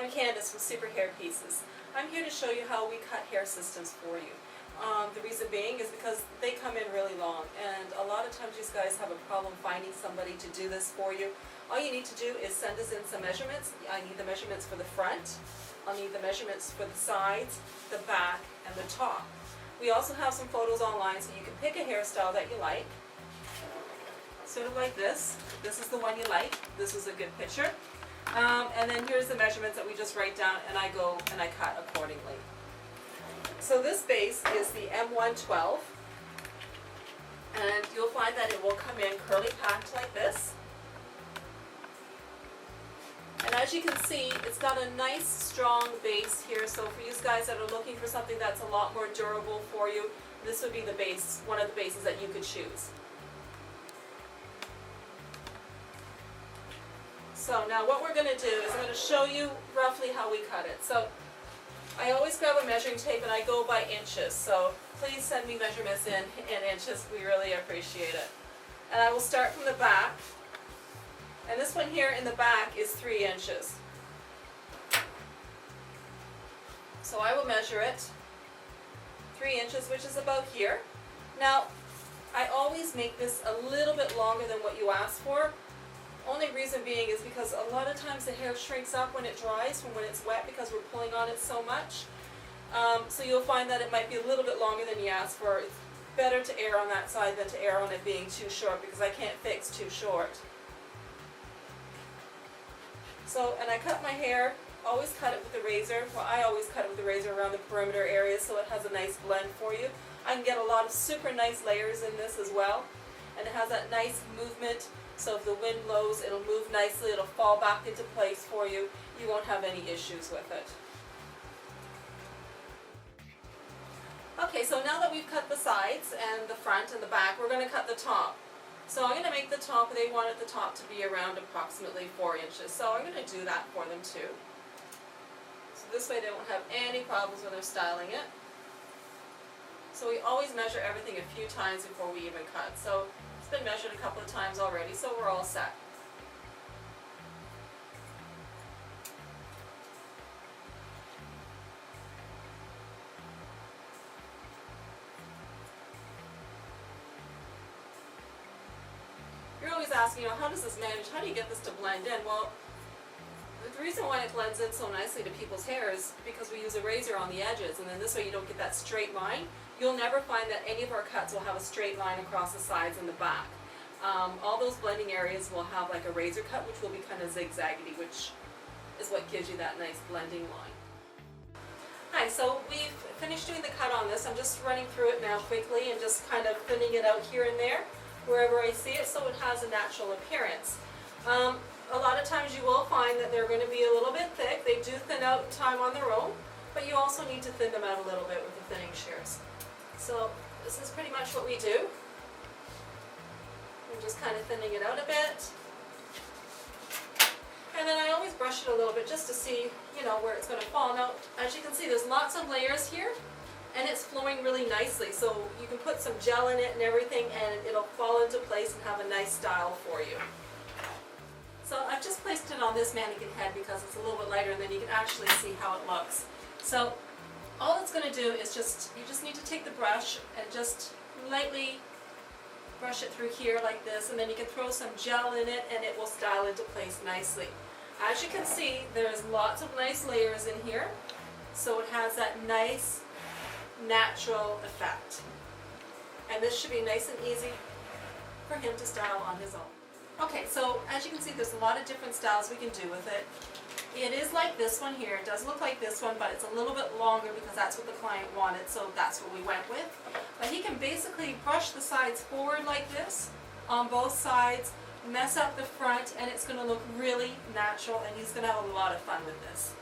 I'm Candace from Super Hairpieces. I'm here to show you how we cut hair systems for you. The reason being is because they come in really long, and a lot of times you guys have a problem finding somebody to do this for you. All you need to do is send us in some measurements. I need the measurements for the front, I'll need the measurements for the sides, the back, and the top. We also have some photos online so you can pick a hairstyle that you like. Sort of like this. This is the one you like. This is a good picture. And then here's the measurements that we just write down, and I go and I cut accordingly. So this base is the M112, and you'll find that it will come in curly packed like this. And as you can see, it's got a nice strong base here, so for you guys that are looking for something that's a lot more durable for you, this would be the base, one of the bases that you could choose. So now what we're going to do is I'm going to show you roughly how we cut it. So I always grab a measuring tape and I go by inches, so please send me measurements in inches, we really appreciate it. And I will start from the back, and this one here in the back is 3 inches. So I will measure it 3 inches, which is about here. Now I always make this a little bit longer than what you asked for. Only reason being is because a lot of times the hair shrinks up when it dries from when it's wet because we're pulling on it so much. So you'll find that it might be a little bit longer than you asked for. It's better to err on that side than to err on it being too short, because I can't fix too short. So, and I cut my hair, always cut it with a razor. Well, I always cut it with a razor around the perimeter area so it has a nice blend for you. I can get a lot of super nice layers in this as well. And it has that nice movement. So if the wind blows, it'll move nicely, it'll fall back into place for you. You won't have any issues with it. Okay, so now that we've cut the sides and the front and the back, we're going to cut the top. So I'm going to make the top, they wanted the top to be around approximately 4 inches. So I'm going to do that for them too. So this way they won't have any problems when they're styling it. So we always measure everything a few times before we even cut. So it's been measured a couple of times already, so we're all set. You're always asking, how does this manage? How do you get this to blend in? Well, the reason why it blends in so nicely to people's hair is because we use a razor on the edges, and then this way you don't get that straight line. You'll never find that any of our cuts will have a straight line across the sides and the back. All those blending areas will have like a razor cut, which will be kind of zigzaggedy, which is what gives you that nice blending line. Hi, so we've finished doing the cut on this. I'm just running through it now quickly and just kind of thinning it out here and there, wherever I see it, so it has a natural appearance. A lot of times you will find that they're going to be a little bit thick. They do thin out in time on their own, but you also need to thin them out a little bit with the thinning shears. So this is pretty much what we do. I'm just kind of thinning it out a bit. And then I always brush it a little bit just to see, where it's going to fall. Now, as you can see, there's lots of layers here, and it's flowing really nicely. So you can put some gel in it and everything, and it'll fall into place and have a nice style for you. So I've just placed it on this mannequin head because it's a little bit lighter, and then you can actually see how it looks. So all it's going to do is you just need to take the brush and just lightly brush it through here like this, and then you can throw some gel in it and it will style into place nicely. As you can see, there's lots of nice layers in here, so it has that nice natural effect. And this should be nice and easy for him to style on his own. Okay, so as you can see, there's a lot of different styles we can do with it. It is like this one here. It does look like this one, but it's a little bit longer because that's what the client wanted, so that's what we went with. But he can basically brush the sides forward like this on both sides, mess up the front, and it's going to look really natural, and he's going to have a lot of fun with this.